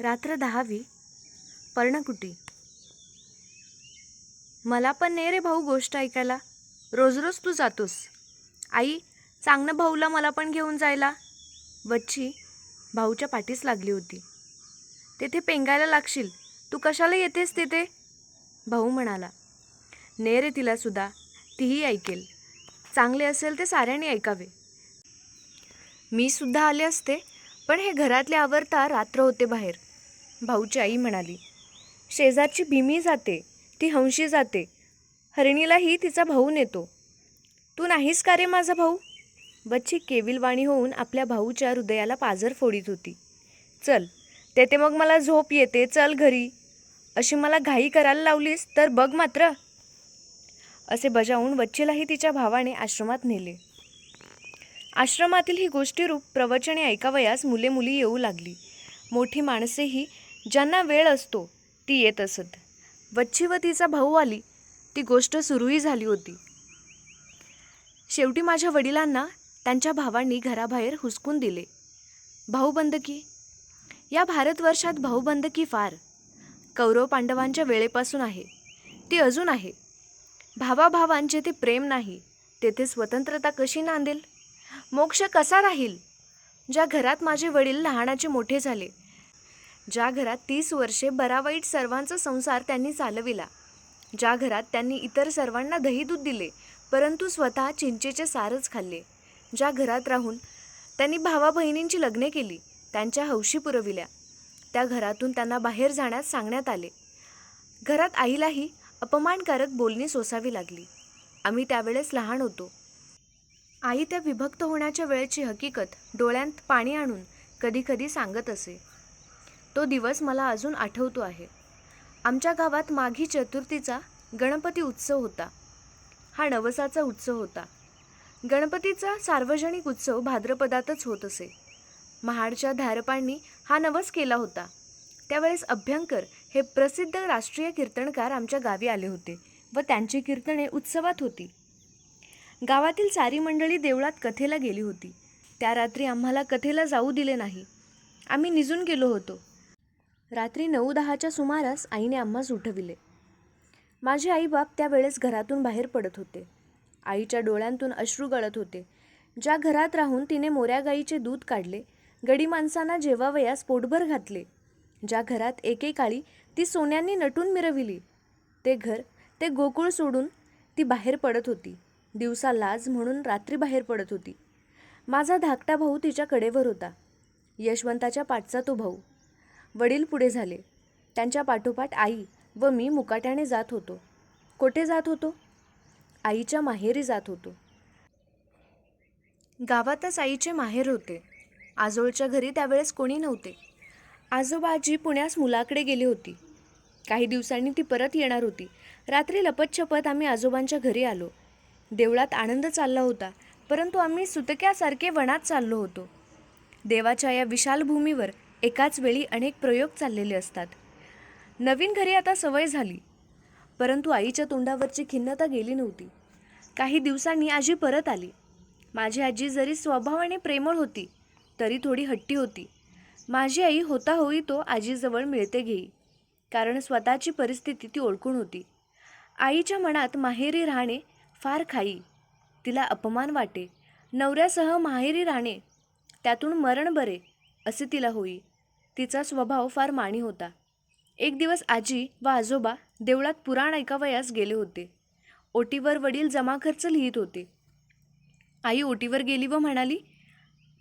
रात्र 10वी. पर्णकुटी. मला पण नाही रे भाऊ गोष्ट ऐकायला. रोज रोज तू जातोस. आई, सांग ना भाऊला मला पण घेऊन जायला. वच्ची भाऊच्या पाठीस लागली होती. तेथे पेंगायला लागशील, तू कशाला येतेस तिथे? भाऊ म्हणाला. ने रे तिला सुद्धा, तीही ऐकेल. चांगले असेल ते साऱ्यांनी ऐकावे. मी सुद्धा आले असते, पण हे घरातले आवरता रात्र होते बाहेर. भाऊची आई म्हणाली. शेजारची भीमी जाते, ती हंशी जाते. हरिणीलाही तिचा भाऊ नेतो. तू नाहीस का रे माझा भाऊ? बच्ची केविलवाणी होऊन आपल्या भाऊच्या हृदयाला पाझर फोडीत होती. चल, तेथे मग मला झोप येते, चल घरी. अशी मला घाई करायला लावलीस तर बघ मात्र. असे बजावून बच्चीलाही तिच्या भावाने आश्रमात नेले. आश्रमातील ही गोष्टीरूप प्रवचने ऐकावयास मुले मुली येऊ लागली. मोठी माणसेही ज्यांना वेळ असतो ती येत असत. वच्ची व तिचा भाऊ आली, ती गोष्ट सुरूही झाली होती. शेवटी माझ्या वडिलांना त्यांच्या भावांनी घराबाहेर हुसकून दिले. भाऊबंदकी. या भारतवर्षात भाऊबंदकी फार. कौरव पांडवांच्या वेळेपासून आहे, ती अजून आहे. भावाभावांचे जेथे प्रेम नाही, तेथे स्वतंत्रता कशी नांदेल? मोक्ष कसा राहील? ज्या घरात माझे वडील लहानाचे मोठे झाले, ज्या घरात 30 वर्षे बरावाईट सर्वांचा संसार त्यांनी चालविला, ज्या घरात त्यांनी इतर सर्वांना दही दूध दिले, परंतु स्वतः चिंचेचे सारच खाल्ले, ज्या घरात राहून त्यांनी भावा बहिणींची लग्ने केली, त्यांच्या हौशी पुरविल्या, त्या घरातून त्यांना बाहेर जाण्यास सांगण्यात आले. घरात आईलाही अपमानकारक बोलणी सोसावी लागली. आम्ही त्यावेळेस लहान होतो. आई त्या विभक्त होण्याच्या वेळेची हकीकत डोळ्यांत पाणी आणून कधी कधी सांगत असे. तो दिवस मला अजून आठवतो आहे. आमच्या गावात माघी चतुर्थीचा गणपती उत्सव होता. हा नवसाचा उत्सव होता. गणपतीचा सार्वजनिक उत्सव भाद्रपदातच होत असे. महाडच्या धारपांनी हा नवस केला होता. त्यावेळेस अभ्यंकर हे प्रसिद्ध राष्ट्रीय कीर्तनकार आमच्या गावी आले होते व त्यांची कीर्तने उत्सवात होती. गावातील सारी मंडळी देवळात कथेला गेली होती. त्या रात्री आम्हाला कथेला जाऊ दिले नाही. आम्ही निजून गेलो होतो. रात्री 9-10च्या सुमारास आईने आम्हास उठविले. माझे आईबाप त्यावेळेस घरातून बाहेर पडत होते. आईच्या डोळ्यांतून अश्रू गळत होते. ज्या घरात राहून तिने मोऱ्या गाईचे दूध काढले, गडी माणसांना जेवावयास पोटभर घातले, ज्या घरात एकेकाळी ती सोन्यांनी नटून मिरविली, ते घर, ते गोकुळ सोडून ती बाहेर पडत होती. दिवसा लाज म्हणून रात्री बाहेर पडत होती. माझा धाकटा भाऊ तिच्या कडेवर होता. यशवंताच्या पाठचा तो भाऊ. वडील पुढे झाले. त्यांच्या पाठोपाठ आई व मी मुकाट्याने जात होतो. कोठे जात होतो? आईच्या माहेरी जात होतो. गावातच आईचे माहेर होते. आजोळच्या घरी त्यावेळेस कोणी नव्हते. आजोबा आजी पुण्यास मुलाकडे गेली होती. काही दिवसांनी ती परत येणार होती. रात्री लपतछपत आम्ही आजोबांच्या घरी आलो. देवळात आनंद चालला होता, परंतु आम्ही सुतक्यासारखे वनात चाललो होतो. देवाच्या या विशाल भूमीवर एकाच वेळी अनेक प्रयोग चाललेले असतात. नवीन घरी आता सवय झाली, परंतु आईच्या तोंडावरची खिन्नता गेली नव्हती. काही दिवसांनी आजी परत आली. माझी आजी जरी स्वभावाने प्रेमळ होती, तरी थोडी हट्टी होती. माझी आई होता होई तो आजीजवळ मिळते घेई, कारण स्वतःची परिस्थिती ती ओळखून होती. आईच्या मनात माहेरी राहणे फार खाई. तिला अपमान वाटे. नवऱ्यासह माहेरी राहणे, त्यातून मरण बरे असे तिला होई. तिचा स्वभाव फार माणी होता. एक दिवस आजी व आजोबा देवळात पुराण ऐकावयास गेले होते. ओटीवर वडील जमाखर्च लिहित होते. आई ओटीवर गेली व म्हणाली,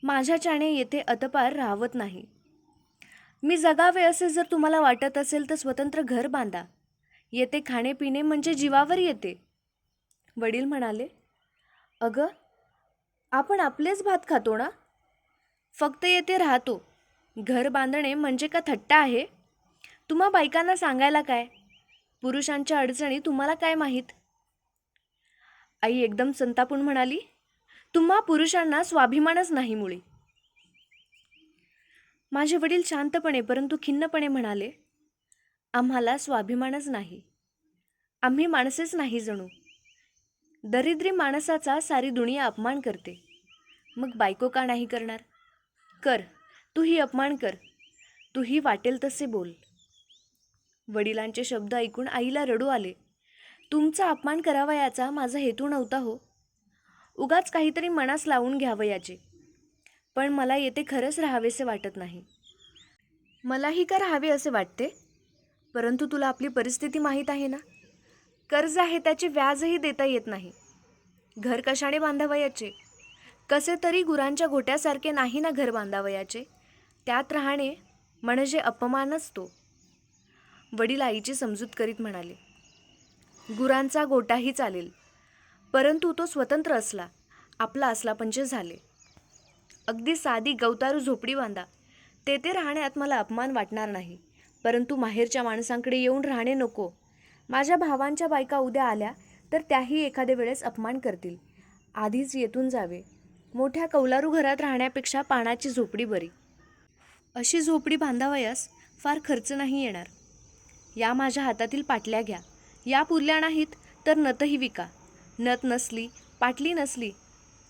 माझ्याच्याने येथे अतपार राहवत नाही. मी जगावे असे जर तुम्हाला वाटत असेल तर स्वतंत्र घर बांधा. येथे खाणेपिणे म्हणजे जीवावर येते. वडील म्हणाले, अगं, आपण आपलेच भात खातो ना, फक्त येथे राहतो. घर बांधणे म्हणजे का थट्टा आहे? तुम्हा बायकांना सांगायला काय? पुरुषांच्या अडचणी तुम्हाला काय माहीत? आई एकदम संतापून म्हणाली, तुम्हा पुरुषांना स्वाभिमानच नाही मुळी. माझे वडील शांतपणे परंतु खिन्नपणे म्हणाले, आम्हाला स्वाभिमानच नाही. आम्ही माणसेच नाही जणू. दरिद्री माणसाचा सारी दुनिया अपमान करते. मग बायको का नाही करणार? कर, तूही अपमान कर. तूही वाटेल तसे बोल. वडिलांचे शब्द ऐकून आईला रडू आले. तुमचा अपमान करावयाचा माझा हेतू नव्हता हो. उगाच काहीतरी मनास लावून घ्यावयाचे. पण मला येथे खरंच राहावेसे वाटत नाही. मलाही का राहावे असे वाटते? परंतु तुला आपली परिस्थिती माहीत आहे ना. कर्ज आहे, त्याचे व्याजही देता येत नाही. घर कशाने बांधावयाचे? कसे तरी गुरांच्या गोट्यासारखे नाही ना घर बांधावयाचे. त्यात राहणे म्हणजे अपमानच तो. वडील आईची समजूत करीत म्हणाले, गुरांचा गोटाही चालेल, परंतु तो स्वतंत्र असला, आपला असला म्हणजे झाले. अगदी साधी गवतारू झोपडी बांधा, तेथे राहण्यात मला अपमान वाटणार नाही. परंतु माहेरच्या माणसांकडे येऊन राहणे नको. माझ्या भावांच्या बायका उद्या आल्या तर त्याही एखाद्या वेळेस अपमान करतील. आधीच येथून जावे. मोठ्या कौलारू घरात राहण्यापेक्षा पानाची झोपडी बरी. अशी झोपडी बांधावयास फार खर्च नाही येणार. या माझ्या हातातील पाटल्या घ्या. या पुरल्या नाहीत तर नतही विका. नथ नसली, पाटली नसली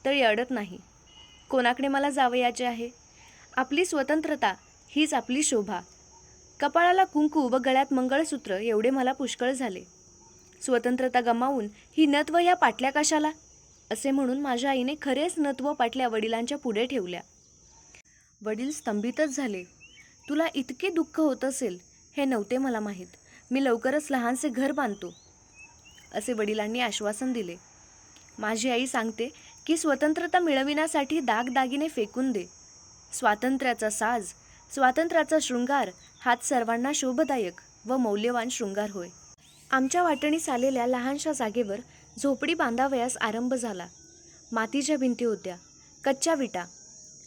तरी अडत नाही. कोणाकडे मला जावयाचे आहे? आपली स्वतंत्रता हीच आपली शोभा. कपाळाला कुंकू व गळ्यात मंगळसूत्र एवढे मला पुष्कळ झाले. स्वतंत्रता गमावून ही नथ व या पाटल्या कशाला? असे म्हणून माझ्या आईने खरेच नथ व पाटल्या वडिलांच्या पुढे ठेवल्या. वडील स्तंभितच झाले. तुला इतके दुःख होत असेल हे नव्हते मला माहीत. मी लवकरच लहानसे घर बांधतो, असे वडिलांनी आश्वासन दिले. माझी आई सांगते की स्वतंत्रता मिळविण्यासाठी दागदागिने फेकून दे. स्वातंत्र्याचा साज, स्वातंत्र्याचा शृंगार हाच सर्वांना शोभदायक व मौल्यवान शृंगार होय. आमच्या वाटणीस आलेल्या लहानशा जागेवर झोपडी बांधावयास आरंभ झाला. मातीच्या भिंती होत्या, कच्च्या विटा.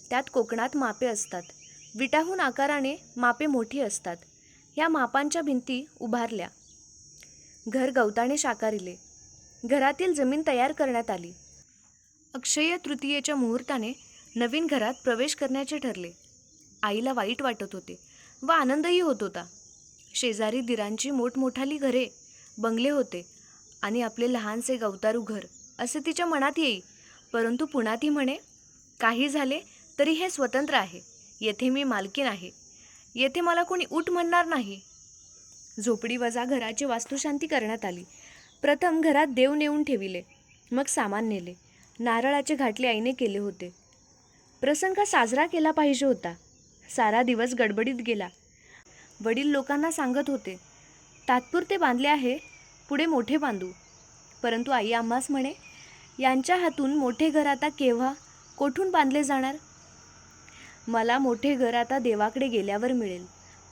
त्यात कोकणात मापे असतात. विटाहून आकाराने मापे मोठी असतात. या मापांच्या भिंती उभारल्या. घर गवताने शाकारिले. घरातील जमीन तयार करण्यात आली. अक्षय्य तृतीयेच्या मुहूर्ताने नवीन घरात प्रवेश करण्याचे ठरले. आईला वाईट वाटत होते व आनंदही होत होता. शेजारी दिरांची मोठमोठाली घरे, बंगले होते आणि आपले लहानसे गवतारू घर असे तिच्या मनात येई. परंतु पुन्हा ती म्हणे, काही झाले तरी हे स्वतंत्र आहे. येथे मी मालकीण आहे. येथे मला कोणी उठ म्हणणार नाही. झोपडी वजा घराची वास्तुशांती करण्यात आली. प्रथम घरात देव नेऊन ठेविले, मग सामान नेले. नारळाचे घाटले आईने केले होते. प्रसंग साजरा केला पाहिजे होता. सारा दिवस गडबडीत गेला. वडील लोकांना सांगत होते, तात्पुरते बांधले आहे, पुढे मोठे बांधू. परंतु आई आम्हास म्हणे, यांच्या हातून मोठे घर आता केव्हा, कोठून बांधले जाणार? मला मोठे घर आता देवाकडे गेल्यावर मिळेल.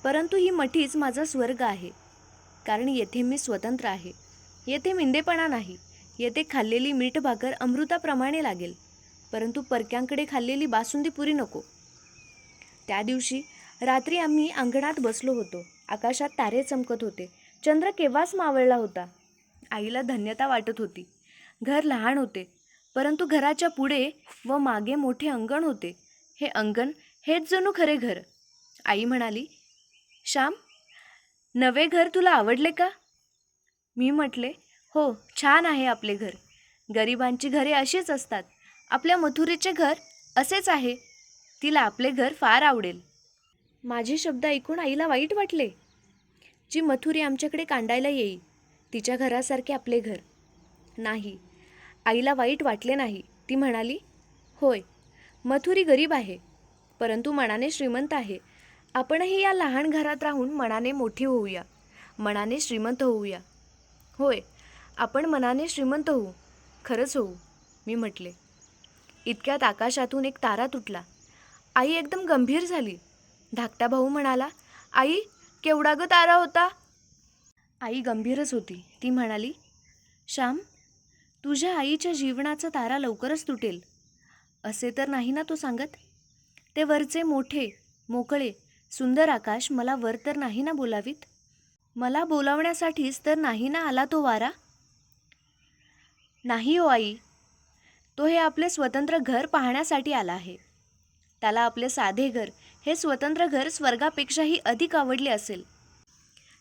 परंतु ही मठीच माझा स्वर्ग आहे. कारण येथे मी स्वतंत्र आहे. येथे मिंदेपणा नाही. येथे खाल्लेली मीठ भाकर अमृताप्रमाणे लागेल. परंतु परक्यांकडे खाल्लेली बासुंदी पुरी नको. त्या दिवशी रात्री आम्ही अंगणात बसलो होतो. आकाशात तारे चमकत होते. चंद्र केव्हाच मावळला होता. आईला धन्यता वाटत होती. घर लहान होते, परंतु घराच्या पुढे व मागे मोठे अंगण होते. हे अंगण हेच जणू खरे घर. आई म्हणाली, श्याम, नवे घर तुला आवडले का? मी म्हटले, हो, छान आहे आपले घर. गरिबांची घरे अशीच असतात. आपल्या मथुरेचे घर असेच आहे. तिला आपले घर फार आवडेल. माझे शब्द ऐकून आईला वाईट वाटले. जी मथुरी आमच्याकडे कांडायला येई, तिच्या घरासारखे आपले घर नाही. आईला वाईट वाटले नाही. ती म्हणाली, होय, मथुरी गरीब आहे, परंतु मनाने श्रीमंत आहे. आपणही या लहान घरात राहून मनाने मोठी होऊया, मनाने श्रीमंत होऊया. होय, आपण मनाने श्रीमंत होऊ, खरंच होऊ, मी म्हटले. इतक्यात आकाशातून एक तारा तुटला. आई एकदम गंभीर झाली. धाकटा भाऊ म्हणाला, आई, केवढा ग तारा होता? आई गंभीरच होती. ती म्हणाली, श्याम, तुझ्या आईच्या जीवनाचा तारा लवकरच तुटेल असे तर नाही ना तू सांगत? ते वरचे मोठे, मोकळे, सुंदर आकाश मला वर तर नाही ना बोलावीत? मला बोलावण्यासाठीच तर नाही ना आला तो वारा? नाही हो आई, तो हे आपले स्वतंत्र घर पाहण्यासाठी आला आहे. त्याला आपले साधे घर, हे स्वतंत्र घर स्वर्गापेक्षाही अधिक आवडले असेल.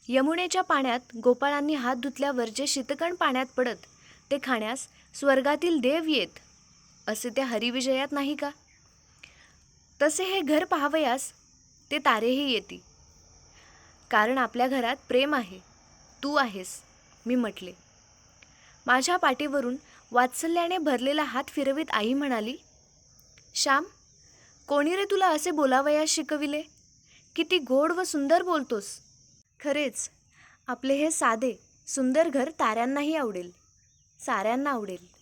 यमुनेच्या पाण्यात गोपाळांनी हात धुतल्यावर जे शीतकण पाण्यात पडत, ते खाण्यास स्वर्गातील देव येत, असे त्या हरिविजयात नाही का? तसे हे घर पाहावयास ते तारेही येती. कारण आपल्या घरात प्रेम आहे. तू आहेस, मी म्हटले. माझ्या पाठीवरून वात्सल्याने भरलेला हात फिरवीत आई म्हणाली, श्याम, कोणी रे तुला असे बोलावयास शिकविले? किती गोड व सुंदर बोलतोस. खरेच आपले हे साधे सुंदर घर ताऱ्यांनाही आवडेल, साऱ्यांना आवडेल.